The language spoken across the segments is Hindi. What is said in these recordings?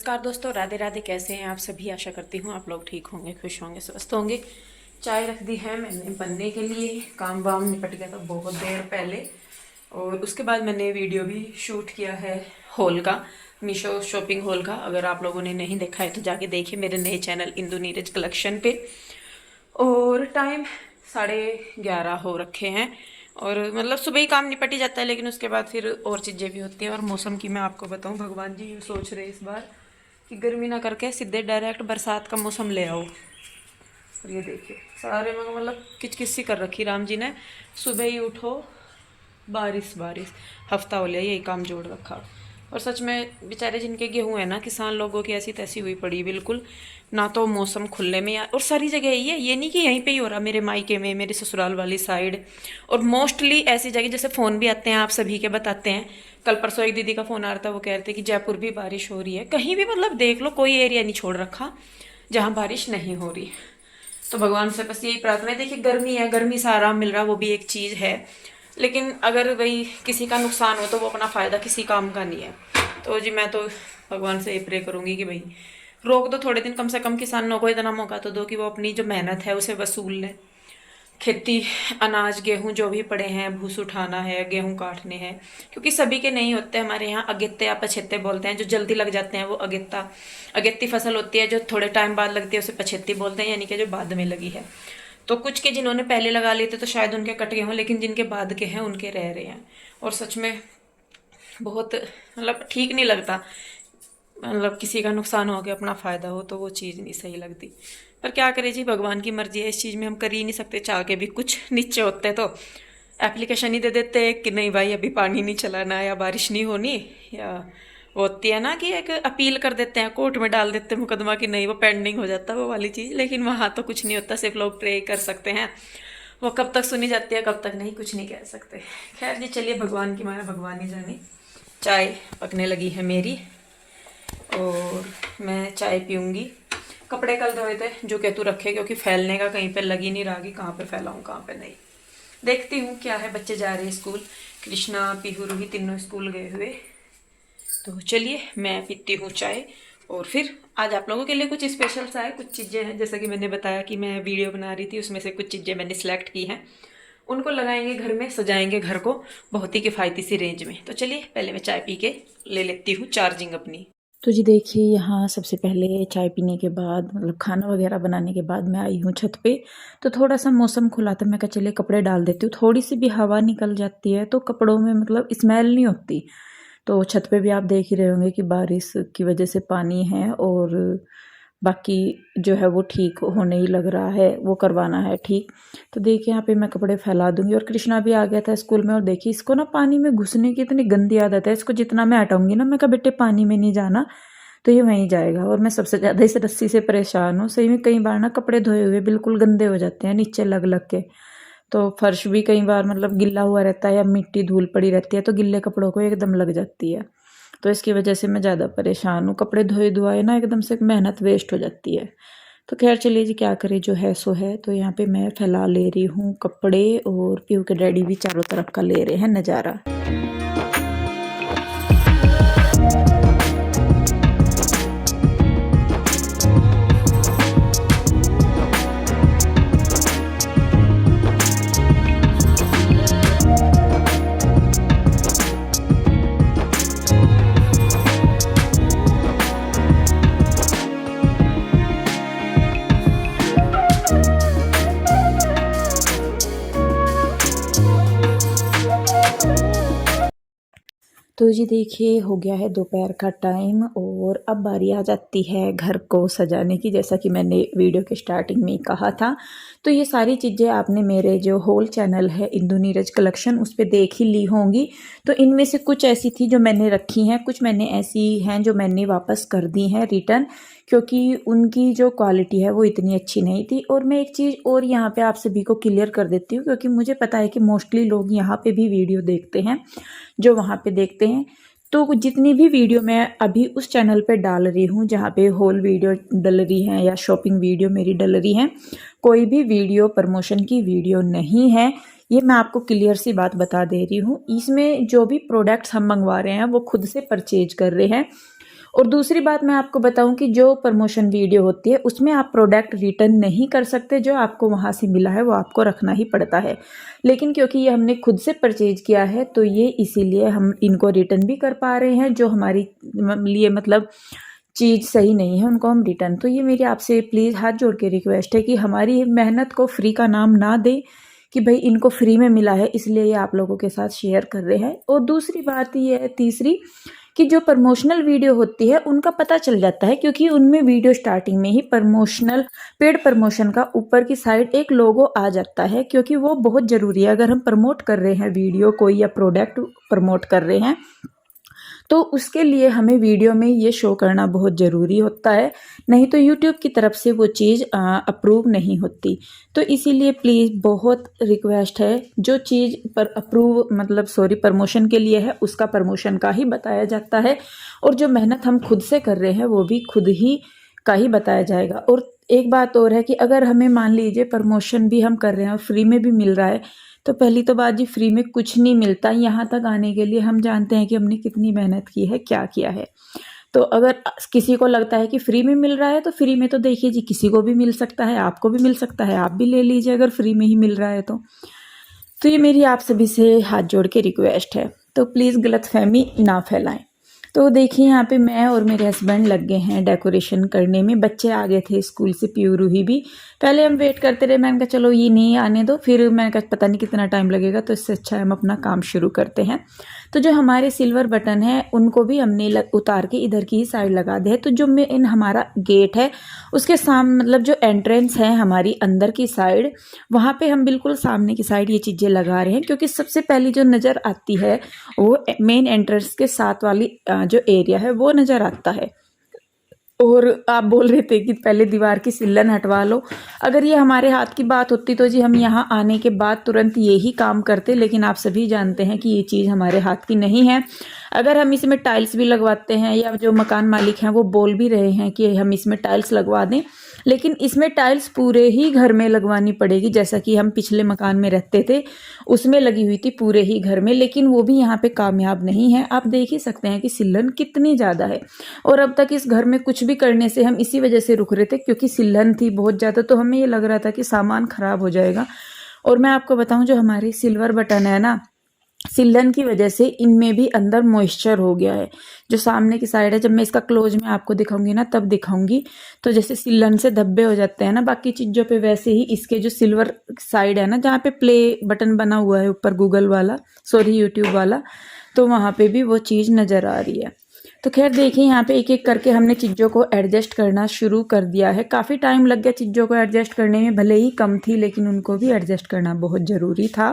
नमस्कार दोस्तों, राधे राधे। कैसे हैं आप सभी? आशा करती हूँ आप लोग ठीक होंगे, खुश होंगे, स्वस्थ होंगे। चाय रख दी है मैंने बनने के लिए। काम वाम निपट गया था बहुत देर पहले। और उसके बाद मैंने वीडियो भी शूट किया है हॉल का, मीशो शॉपिंग हॉल का। अगर आप लोगों ने नहीं देखा है तो जाके देखिए मेरे नए चैनल इंदु नीरज कलेक्शन पे। और टाइम 11:30 हो रखे हैं। और मतलब सुबह ही काम निपट ही जाता है, लेकिन उसके बाद फिर और चीज़ें भी होती हैं। और मौसम की मैं आपको बताऊं, भगवान जी सोच रहे इस बार कि गर्मी ना करके सीधे डायरेक्ट बरसात का मौसम ले आओ। और ये देखिए सारे में मतलब किचकिच सी कर रखी राम जी ने। सुबह ही उठो, बारिश बारिश, हफ्ता हो लिया यही काम जोड़ रखा। और सच में बेचारे जिनके गेहूं है ना, किसान लोगों की ऐसी तैसी हुई पड़ी बिल्कुल। ना तो मौसम खुलने में और सारी जगह यही है, ये नहीं कि यहीं पे ही हो रहा, मेरे मायके में, मेरे ससुराल वाली साइड। और मोस्टली ऐसी जगह जैसे फ़ोन भी आते हैं आप सभी के, बताते हैं। कल परसों एक दीदी का फ़ोन आ रहा था, वो कह रहे थे कि जयपुर भी बारिश हो रही है। कहीं भी मतलब देख लो, कोई एरिया नहीं छोड़ रखा जहाँ बारिश नहीं हो रही। तो भगवान से बस यही प्रार्थना है। देखिए गर्मी है, गर्मी से आराम मिल रहा, वो भी एक चीज़ है। लेकिन अगर भाई किसी का नुकसान हो तो वो अपना फ़ायदा किसी काम का नहीं है। तो जी मैं तो भगवान से ये प्रे करूँगी कि भाई रोक दो थोड़े दिन, कम से कम किसानों को इतना मौका तो दो कि वो अपनी जो मेहनत है उसे वसूल लें। खेती, अनाज, गेहूं जो भी पड़े हैं, भूस उठाना है, गेहूं काटने हैं। क्योंकि सभी के नहीं होते, हमारे यहाँ अगेते या पछेते बोलते हैं, जो जल्दी लग जाते हैं वो अगेता। अगेती फसल होती है जो थोड़े टाइम बाद लगती है, उसे पछेती बोलते हैं, यानी कि जो बाद में लगी है। तो कुछ के जिन्होंने पहले लगा लिए थे तो शायद उनके कट गए हों, लेकिन जिनके बाद के हैं उनके रह रहे हैं। और सच में बहुत मतलब ठीक नहीं लगता। मतलब किसी का नुकसान हो गया, अपना फ़ायदा हो, तो वो चीज़ नहीं सही लगती। पर क्या करें जी, भगवान की मर्जी है, इस चीज़ में हम कर ही नहीं सकते। चाह के भी कुछ नीचे होते तो एप्लीकेशन ही दे देते कि नहीं भाई अभी पानी नहीं चलाना, या बारिश नहीं होनी, या वो होती है ना कि एक अपील कर देते हैं, कोर्ट में डाल देते हैं मुकदमा कि नहीं, वो पेंडिंग हो जाता है वो वाली चीज़। लेकिन वहाँ तो कुछ नहीं होता, सिर्फ लोग प्रे कर सकते हैं। वो कब तक सुनी जाती है कब तक नहीं, कुछ नहीं कह सकते। खैर जी चलिए, भगवान की माया भगवान ही जाने। चाय पकने लगी है मेरी और मैं चाय पीऊँगी। कपड़े कल धोए थे जो केतु रखे, क्योंकि फैलने का कहीं पे लग ही नहीं रहा कि कहाँ पे फैलाऊँ कहाँ पे नहीं। देखती हूँ क्या है। बच्चे जा रहे हैं स्कूल, कृष्णा, पीहू, रूही तीनों स्कूल गए हुए। तो चलिए मैं पीती हूँ चाय। और फिर आज आप लोगों के लिए कुछ स्पेशल सा है, कुछ चीज़ें हैं। जैसा कि मैंने बताया कि मैं वीडियो बना रही थी, उसमें से कुछ चीज़ें मैंने सिलेक्ट की हैं। उनको लगाएंगे घर में, सजाएंगे घर को बहुत ही किफ़ायती सी रेंज में। तो चलिए पहले मैं चाय पी के ले लेती हूँ चार्जिंग अपनी। तो जी देखिए, यहाँ सबसे पहले चाय पीने के बाद मतलब खाना वगैरह बनाने के बाद मैं आई हूँ छत पे। तो थोड़ा सा मौसम खुला था, मैं कहा चलिए कपड़े डाल देती हूँ, थोड़ी सी भी हवा निकल जाती है तो कपड़ों में मतलब स्मेल नहीं होती। तो छत पे भी आप देख ही रहे होंगे कि बारिश की वजह से पानी है, और बाकी जो है वो ठीक होने ही लग रहा है, वो करवाना है ठीक। तो देखिए यहाँ पे मैं कपड़े फैला दूंगी। और कृष्णा भी आ गया था स्कूल में, और देखिए इसको ना पानी में घुसने की इतनी गंदी आदत है, इसको जितना मैं हटाऊंगी ना, मैं कहा बेटे पानी में नहीं जाना, तो ये वहीं जाएगा। और मैं सबसे ज़्यादा इस रस्सी से परेशान हूँ। सही में कई बार ना कपड़े धोए हुए बिल्कुल गंदे हो जाते हैं नीचे लग लग के। तो फर्श भी कई बार मतलब गिल्ला हुआ रहता है, या मिट्टी धूल पड़ी रहती है, तो गिल्ले कपड़ों को एकदम लग जाती है। तो इसकी वजह से मैं ज़्यादा परेशान हूँ। कपड़े धोए धुआए ना एकदम से मेहनत वेस्ट हो जाती है। तो खैर चलिए जी, क्या करें, जो है सो है। तो यहाँ पे मैं फैला ले रही हूँ कपड़े, और पीहू के डैडी भी चारों तरफ का ले रहे हैं नज़ारा। तो जी देखिए, हो गया है दोपहर का टाइम, और अब बारी आ जाती है घर को सजाने की। जैसा कि मैंने वीडियो के स्टार्टिंग में ही कहा था, तो ये सारी चीज़ें आपने मेरे जो होल चैनल है इंदु नीरज कलेक्शन, उस पर देख ही ली होंगी। तो इनमें से कुछ ऐसी थी जो मैंने रखी हैं, कुछ मैंने ऐसी हैं जो मैंने वापस कर दी हैं रिटर्न, क्योंकि उनकी जो क्वालिटी है वो इतनी अच्छी नहीं थी। और मैं एक चीज़ और यहाँ पे आप सभी को क्लियर कर देती हूँ, क्योंकि मुझे पता है कि मोस्टली लोग यहाँ पे भी वीडियो देखते हैं जो वहाँ पे देखते हैं। तो जितनी भी वीडियो मैं अभी उस चैनल पे डाल रही हूँ, जहाँ पे होल वीडियो डल रही है या शॉपिंग वीडियो मेरी डल रही है, कोई भी वीडियो प्रमोशन की वीडियो नहीं है। ये मैं आपको क्लियर सी बात बता दे रही हूँ। इसमें जो भी प्रोडक्ट्स हम मंगवा रहे हैं वो खुद से परचेज कर रहे हैं, और दूसरी बात मैं आपको बताऊं कि जो प्रमोशन वीडियो होती है उसमें आप प्रोडक्ट रिटर्न नहीं कर सकते, जो आपको वहाँ से मिला है वो आपको रखना ही पड़ता है। लेकिन क्योंकि ये हमने खुद से परचेज किया है तो ये इसीलिए हम इनको रिटर्न भी कर पा रहे हैं। जो हमारी लिए मतलब चीज़ सही नहीं है उनको हम रिटर्न, तो ये मेरी आपसे प्लीज़ हाथ जोड़ के रिक्वेस्ट है कि हमारी मेहनत को फ्री का नाम ना दें कि भाई इनको फ्री में मिला है इसलिए ये आप लोगों के साथ शेयर कर रहे हैं। और दूसरी बात ये है, तीसरी, कि जो प्रमोशनल वीडियो होती है उनका पता चल जाता है, क्योंकि उनमें वीडियो स्टार्टिंग में ही प्रमोशनल पेड प्रमोशन का ऊपर की साइड एक लोगो आ जाता है, क्योंकि वो बहुत ज़रूरी है। अगर हम प्रमोट कर रहे हैं वीडियो कोई या प्रोडक्ट प्रमोट कर रहे हैं तो उसके लिए हमें वीडियो में ये शो करना बहुत ज़रूरी होता है, नहीं तो यूट्यूब की तरफ से वो चीज़ अप्रूव नहीं होती। तो इसीलिए प्लीज़ बहुत रिक्वेस्ट है, जो चीज़ पर अप्रूव मतलब प्रमोशन के लिए है उसका प्रमोशन का ही बताया जाता है, और जो मेहनत हम खुद से कर रहे हैं वो भी खुद ही का ही बताया जाएगा। और एक बात और है कि अगर हमें मान लीजिए प्रमोशन भी हम कर रहे हैं और फ्री में भी मिल रहा है, तो पहली तो बात जी, फ्री में कुछ नहीं मिलता। यहाँ तक आने के लिए हम जानते हैं कि हमने कितनी मेहनत की है, क्या किया है। तो अगर किसी को लगता है कि फ्री में मिल रहा है तो फ्री में तो देखिए जी किसी को भी मिल सकता है, आपको भी मिल सकता है, आप भी ले लीजिए अगर फ्री में ही मिल रहा है तो ये मेरी आप सभी से हाथ जोड़ के रिक्वेस्ट है, तो प्लीज़ गलतफहमी ना फैलाएं। तो देखिए यहाँ पे मैं और मेरे हस्बैंड लग गए हैं डेकोरेशन करने में। बच्चे आ गए थे स्कूल से, प्यू रूही भी। पहले हम वेट करते रहे, मैंने कहा चलो ये नहीं आने दो, फिर मैंने कहा पता नहीं कितना टाइम लगेगा, तो इससे अच्छा हम अपना काम शुरू करते हैं। तो जो हमारे सिल्वर बटन है उनको भी हमने उतार के इधर की ही साइड लगा दिया है। तो जो इन हमारा गेट है उसके सामने मतलब जो एंट्रेंस है हमारी अंदर की साइड, वहाँ पे हम बिल्कुल सामने की साइड ये चीज़ें लगा रहे हैं, क्योंकि सबसे पहली जो नज़र आती है वो मेन एंट्रेंस के साथ वाली जो एरिया है वो नज़र आता है। और आप बोल रहे थे कि पहले दीवार की सिल्लन हटवा लो, अगर ये हमारे हाथ की बात होती तो जी हम यहाँ आने के बाद तुरंत यही काम करते, लेकिन आप सभी जानते हैं कि ये चीज़ हमारे हाथ की नहीं है। अगर हम इसमें टाइल्स भी लगवाते हैं, या जो मकान मालिक हैं वो बोल भी रहे हैं कि हम इसमें टाइल्स लगवा दें, लेकिन इसमें टाइल्स पूरे ही घर में लगवानी पड़ेगी। जैसा कि हम पिछले मकान में रहते थे उसमें लगी हुई थी पूरे ही घर में, लेकिन वो भी यहाँ पे कामयाब नहीं है। आप देख ही सकते हैं कि सिल्लन कितनी ज़्यादा है, और अब तक इस घर में कुछ भी करने से हम इसी वजह से रुक रहे थे, क्योंकि सिल्लन थी बहुत ज़्यादा, तो हमें ये लग रहा था कि सामान ख़राब हो जाएगा। और मैं आपको बताऊँ, जो हमारी सिल्वर बटन है ना, सिल्लन की वजह से इनमें भी अंदर मॉइस्चर हो गया है। जो सामने की साइड है, जब मैं इसका क्लोज में आपको दिखाऊंगी ना तब दिखाऊंगी, तो जैसे सिल्लन से धब्बे हो जाते हैं ना बाकी चीज़ों पे, वैसे ही इसके जो सिल्वर साइड है ना, जहाँ पे प्ले बटन बना हुआ है ऊपर गूगल वाला, यूट्यूब वाला, तो वहाँ पे भी वो चीज़ नज़र आ रही है। तो खैर देखिए यहाँ पे एक एक करके हमने चीज़ों को एडजस्ट करना शुरू कर दिया है। काफ़ी टाइम लग गया चीज़ों को एडजस्ट करने में, भले ही कम थी लेकिन उनको भी एडजस्ट करना बहुत ज़रूरी था।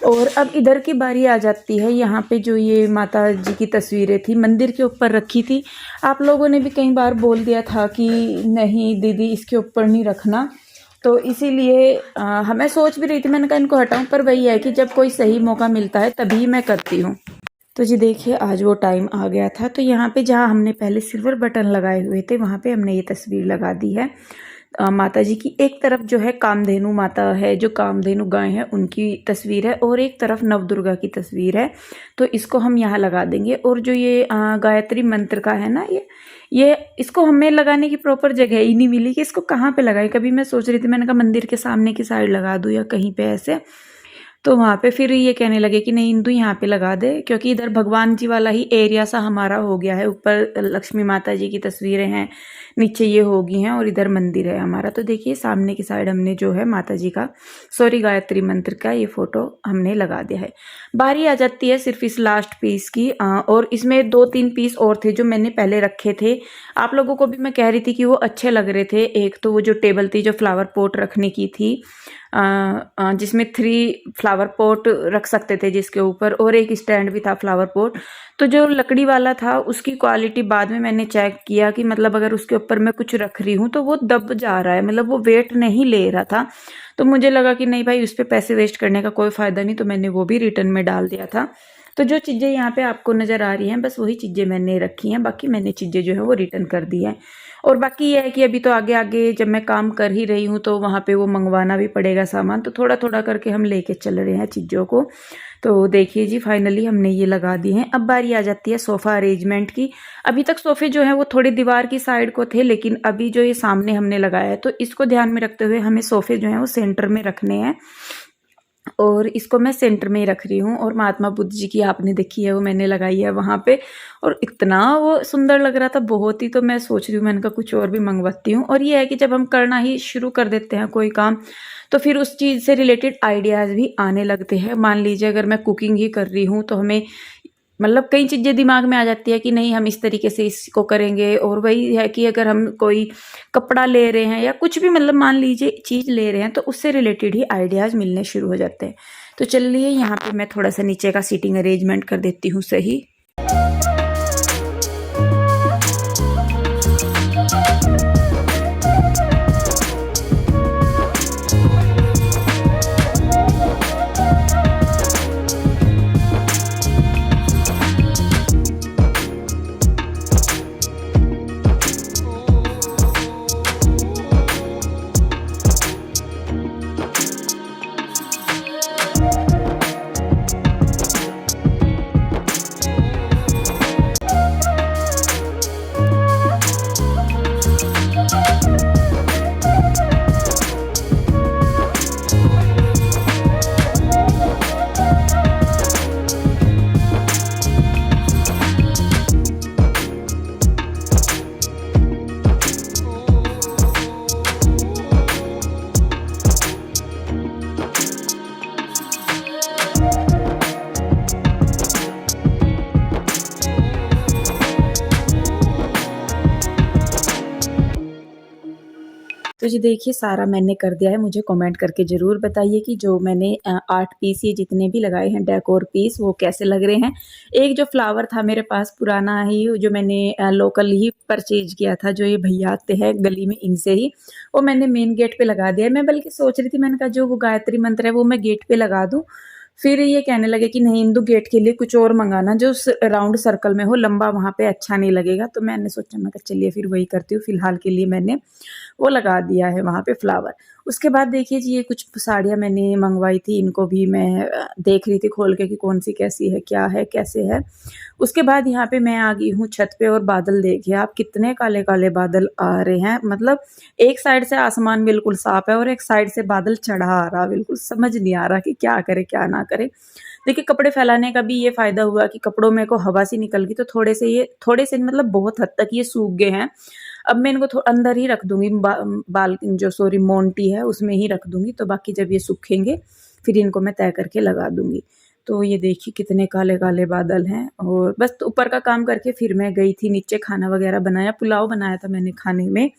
और अब इधर की बारी आ जाती है। यहाँ पे जो ये माता जी की तस्वीरें थी मंदिर के ऊपर रखी थी, आप लोगों ने भी कई बार बोल दिया था कि नहीं दीदी इसके ऊपर नहीं रखना, तो इसीलिए मैं सोच भी रही थी, मैंने कहा इनको हटाऊं, पर वही है कि जब कोई सही मौका मिलता है तभी मैं करती हूँ। तो जी देखिए आज वो टाइम आ गया था, तो यहाँ पे जहाँ हमने पहले सिल्वर बटन लगाए हुए थे वहाँ पे हमने ये तस्वीर लगा दी है माता जी की। एक तरफ जो है कामधेनु माता है, जो कामधेनु गाय है उनकी तस्वीर है, और एक तरफ नवदुर्गा की तस्वीर है, तो इसको हम यहाँ लगा देंगे। और जो ये गायत्री मंत्र का है ना, ये इसको हमें लगाने की प्रॉपर जगह ही नहीं मिली कि इसको कहाँ पे लगाए। कभी मैं सोच रही थी, मैंने कहा मंदिर के सामने की साइड लगा दूँ या कहीं पे ऐसे, तो वहाँ पे फिर ये कहने लगे कि नहीं इंदु यहाँ पे लगा दे, क्योंकि इधर भगवान जी वाला ही एरिया सा हमारा हो गया है। ऊपर लक्ष्मी माता जी की तस्वीरें हैं, नीचे ये होगी हैं, और इधर मंदिर है हमारा। तो देखिए सामने की साइड हमने जो है माता जी का गायत्री मंत्र का ये फोटो हमने लगा दिया है। बारी आ जाती है सिर्फ इस लास्ट पीस की, और इसमें 2-3 पीस और थे जो मैंने पहले रखे थे। आप लोगों को भी मैं कह रही थी कि वो अच्छे लग रहे थे। एक तो वो जो टेबल थी जो फ्लावर पॉट रखने की थी, जिसमें 3 फ्लावर पॉट रख सकते थे जिसके ऊपर, और एक स्टैंड भी था फ्लावर पॉट। तो जो लकड़ी वाला था उसकी क्वालिटी बाद में मैंने चेक किया कि मतलब अगर उसके ऊपर मैं कुछ रख रही हूँ तो वो दब जा रहा है, मतलब वो वेट नहीं ले रहा था। तो मुझे लगा कि नहीं भाई उस पर पैसे वेस्ट करने का कोई फ़ायदा नहीं, तो मैंने वो भी रिटर्न में डाल दिया था। तो जो चीज़ें यहाँ पे आपको नज़र आ रही हैं बस वही चीज़ें मैंने रखी हैं, बाकी मैंने चीज़ें जो है वो रिटर्न कर दी हैं। और बाकी ये है कि अभी तो आगे आगे जब मैं काम कर ही रही हूँ तो वहाँ पे वो मंगवाना भी पड़ेगा सामान, तो थोड़ा थोड़ा करके हम लेके चल रहे हैं चीज़ों को। तो देखिए जी फाइनली हमने ये लगा दिए हैं। अब बारी आ जाती है सोफ़ा अरेंजमेंट की। अभी तक सोफ़े जो हैं वो थोड़ी दीवार की साइड को थे, लेकिन अभी जो ये सामने हमने लगाया है तो इसको ध्यान में रखते हुए हमें सोफ़े जो हैं वो सेंटर में रखने हैं, और इसको मैं सेंटर में ही रख रही हूँ। और महात्मा बुद्ध जी की आपने देखी है वो मैंने लगाई है वहाँ पे, और इतना वो सुंदर लग रहा था बहुत ही। तो मैं सोच रही हूँ मैंने कहा कुछ और भी मंगवाती हूँ। और ये है कि जब हम करना ही शुरू कर देते हैं कोई काम तो फिर उस चीज़ से रिलेटेड आइडियाज़ भी आने लगते हैं। मान लीजिए अगर मैं कुकिंग ही कर रही हूँ तो हमें मतलब कई चीज़ें दिमाग में आ जाती है कि नहीं हम इस तरीके से इसको करेंगे। और वही है कि अगर हम कोई कपड़ा ले रहे हैं या कुछ भी मतलब मान लीजिए चीज़ ले रहे हैं तो उससे रिलेटेड ही आइडियाज़ मिलने शुरू हो जाते हैं। तो चलिए यहाँ पे मैं थोड़ा सा नीचे का सीटिंग अरेंजमेंट कर देती हूँ सही। तो जी देखिए सारा मैंने कर दिया है। मुझे कमेंट करके ज़रूर बताइए कि जो मैंने 8 पीस ये जितने भी लगाए हैं डेकोर पीस वो कैसे लग रहे हैं। एक जो फ्लावर था मेरे पास पुराना ही जो मैंने लोकल ही परचेज किया था, जो ये भैया आते हैं गली में इनसे ही, वो मैंने मेन गेट पे लगा दिया है। मैं बल्कि सोच रही थी मैंने कहा जो वो गायत्री मंत्र है वो मैं गेट पे लगा दूँ, फिर ये कहने लगे कि नहीं इंदु गेट के लिए कुछ और मंगाना जो राउंड सर्कल में हो, लंबा वहाँ पे अच्छा नहीं लगेगा। तो मैंने सोचा मैं कहा चलिए फिर वही करती हूँ। फिलहाल के लिए मैंने वो लगा दिया है वहाँ पे फ्लावर। उसके बाद देखिए जी ये कुछ साड़ियाँ मैंने मंगवाई थी, इनको भी मैं देख रही थी खोल के कि कौन सी कैसी है, क्या है, कैसे है। उसके बाद यहाँ पे मैं आ गई हूँ छत पे, और बादल देखिए आप कितने काले काले बादल आ रहे हैं। मतलब एक साइड से आसमान बिल्कुल साफ है और एक साइड से बादल चढ़ा आ रहा, बिल्कुल समझ नहीं आ रहा कि क्या करे क्या ना करे। देखिए कपड़े फैलाने का भी ये फ़ायदा हुआ कि कपड़ों में को हवा सी निकल गई तो थोड़े से मतलब बहुत हद तक ये सूख गए हैं। अब मैं इनको अंदर ही रख दूंगी, मोन्टी है उसमें ही रख दूंगी। तो बाकी जब ये सूखेंगे फिर इनको मैं तय करके लगा दूंगी। तो ये देखिए कितने काले काले बादल हैं। और बस तो ऊपर का काम करके फिर मैं गई थी नीचे, खाना वगैरह बनाया, पुलाव बनाया था मैंने खाने में,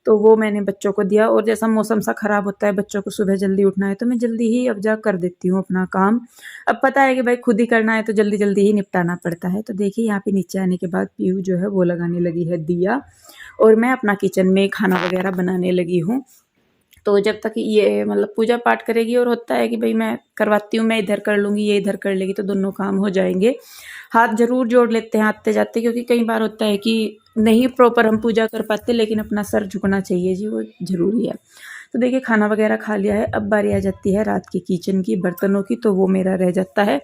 तो वो मैंने बच्चों को दिया। और जैसा मौसम सा ख़राब होता है, बच्चों को सुबह जल्दी उठना है तो मैं जल्दी ही अब जा कर देती हूँ अपना काम। अब पता है कि भाई खुद ही करना है तो जल्दी जल्दी ही निपटाना पड़ता है। तो देखिए यहाँ पे नीचे आने के बाद पीयू जो है वो लगाने लगी है दिया, और मैं अपना किचन में खाना वगैरह बनाने लगी हूँ। तो जब तक ये मतलब पूजा पाठ करेगी, और होता है कि भाई मैं करवाती हूँ, मैं इधर कर लूँगी ये इधर कर लेगी, तो दोनों काम हो जाएंगे। हाथ ज़रूर जोड़ लेते हैं आते जाते, क्योंकि कई बार होता है कि नहीं प्रॉपर हम पूजा कर पाते, लेकिन अपना सर झुकना चाहिए जी, वो ज़रूरी है। तो देखिए खाना वगैरह खा लिया है। अब बारी आ जाती है रात की किचन की, बर्तनों की, तो वो मेरा रह जाता है,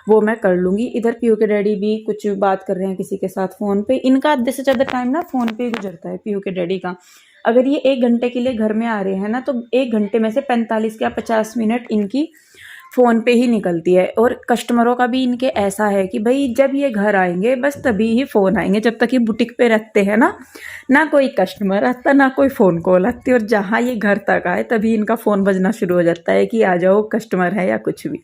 वो मैं कर लूँगी। इधर पीयू के डैडी भी कुछ बात कर रहे हैं किसी के साथ फ़ोन पे। इनका आधे से ज़्यादा टाइम ना फ़ोन पे ही गुजरता है पीयू के डैडी का। अगर ये 1 घंटे के लिए घर में आ रहे हैं ना, तो 1 घंटे में से 45 या 50 मिनट इनकी फ़ोन पे ही निकलती है। और कस्टमरों का भी इनके ऐसा है कि भाई जब ये घर आएंगे बस तभी ही फ़ोन आएंगे। जब तक ये बुटीक पे रहते हैं ना कोई कस्टमर आता, ना कोई फ़ोन कॉल आती, और जहाँ ये घर तक आए तभी इनका फ़ोन बजना शुरू हो जाता है कि आ जाओ कस्टमर है या कुछ भी।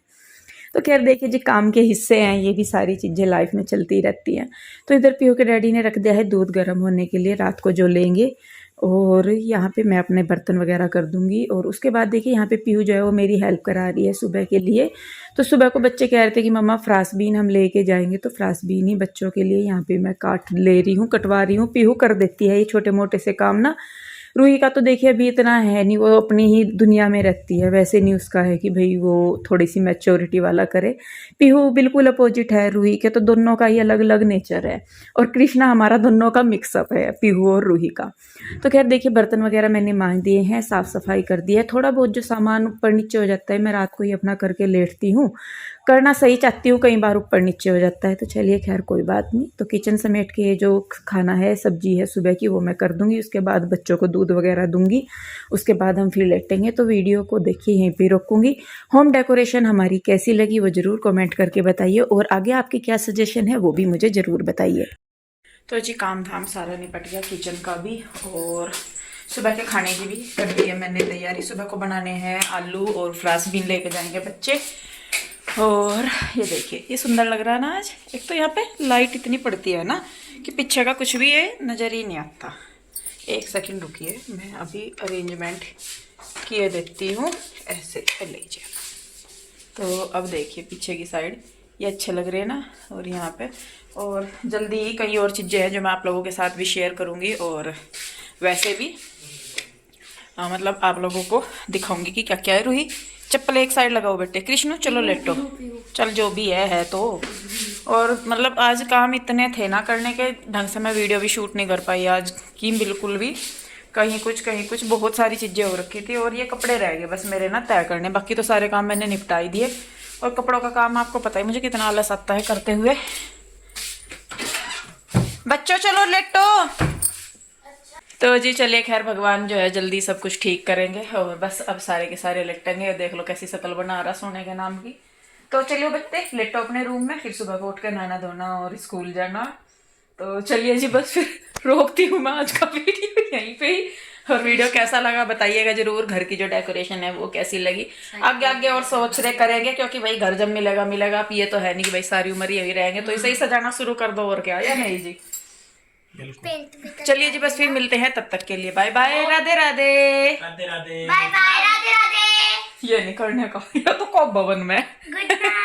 तो खैर देखिए जी काम के हिस्से हैं, ये भी सारी चीज़ें लाइफ में चलती रहती हैं। तो इधर पीयू के डैडी ने रख दिया है दूध गर्म होने के लिए, रात को जो लेंगे। और यहाँ पे मैं अपने बर्तन वगैरह कर दूँगी। और उसके बाद देखिए यहाँ पे पीयू जो है वो मेरी हेल्प करा रही है सुबह के लिए। तो सुबह को बच्चे कह रहे थे कि मम्मा फ्रांसबीन हम लेके जाएंगे, तो फ्रांसबीन ही बच्चों के लिए यहाँ पे मैं काट ले रही हूँ, कटवा रही हूँ। पीयू कर देती है ये छोटे मोटे से काम ना, रूही का तो देखिए अभी इतना है नहीं, वो अपनी ही दुनिया में रहती है, वैसे नहीं उसका है कि भाई वो थोड़ी सी मैच्योरिटी वाला करे। पीहू बिल्कुल अपोजिट है रूही के, तो दोनों का ही अलग अलग नेचर है। और कृष्णा हमारा दोनों का मिक्सअप है, पीहू और रूही का। तो खैर देखिए बर्तन वगैरह मैंने मांज दिए हैं, साफ़ सफाई कर दी है। थोड़ा बहुत जो सामान ऊपर नीचे हो जाता है मैं रात को ही अपना करके लेटती हूँ, करना सही चाहती हूँ, कई बार ऊपर नीचे हो जाता है। तो चलिए खैर कोई बात नहीं। तो किचन समेट के ये जो खाना है, सब्जी है सुबह की, वो मैं कर दूंगी। उसके बाद बच्चों को दूध वगैरह दूंगी, उसके बाद हम फिर लेटेंगे। तो वीडियो को देखिए यहीं पे रोकूंगी। होम डेकोरेशन हमारी कैसी लगी वो ज़रूर कमेंट करके बताइए, और आगे आपकी क्या सजेशन है वो भी मुझे ज़रूर बताइए। तो जी काम धाम सारा निपट गया, किचन का भी और सुबह के खाने की भी कर दी है मैंने तैयारी। सुबह को बनाने हैं आलू और फ्रांस बीन लेके जाएंगे बच्चे। और ये देखिए ये सुंदर लग रहा है ना आज। एक तो यहाँ पे लाइट इतनी पड़ती है ना कि पीछे का कुछ भी है नज़र ही नहीं आता। एक सेकंड रुकिए, मैं अभी अरेंजमेंट किए देती हूँ। ऐसे लीजिए। तो अब देखिए पीछे की साइड ये अच्छे लग रहे हैं ना, और यहाँ पे और जल्दी ही कई और चीज़ें हैं जो मैं आप लोगों के साथ भी शेयर करूँगी, और वैसे भी मतलब आप लोगों को दिखाऊंगी कि क्या क्या है। रूही चप्पल एक साइड लगाओ बेटे, कृष्ण चलो लेटो, चल जो भी है तो। और मतलब आज काम इतने थे ना करने के, ढंग से मैं वीडियो भी शूट नहीं कर पाई आज की बिल्कुल भी। कहीं कुछ बहुत सारी चीज़ें हो रखी थी, और ये कपड़े रह गए बस मेरे ना तय करने, बाकी तो सारे काम मैंने निपटा ही दिए। और कपड़ों का काम आपको पता ही मुझे कितना आलस आता है करते हुए। बच्चों चलो लेटो। तो जी चलिए खैर भगवान जो है जल्दी सब कुछ ठीक करेंगे, और बस अब सारे के सारे लेटेंगे। देख लो कैसी शक्ल बना रहा सोने के नाम की। तो चलिए बच्चे लेटो अपने रूम में, फिर सुबह को उठ कर नहाना धोना और स्कूल जाना। तो चलिए जी बस फिर रोकती हूँ मैं आज का वीडियो यहीं पे ही। और वीडियो कैसा लगा बताइएगा जरूर। घर की जो डेकोरेशन है वो कैसी लगी, आगे आगे और सोच रहे करेंगे, क्योंकि भाई घर जब मिलेगा अब ये तो है नहीं कि भाई सारी उम्र यही रहेंगे, तो इसे ही सजाना शुरू कर दो और क्या, या नहीं जी। चलिए जी बस फिर मिलते हैं, तब तक के लिए bye bye, Radhe Radhe, Radhe Radhe, bye bye, Radhe Radhe, ये नहीं करने का या तो कौन भवन में। Good night.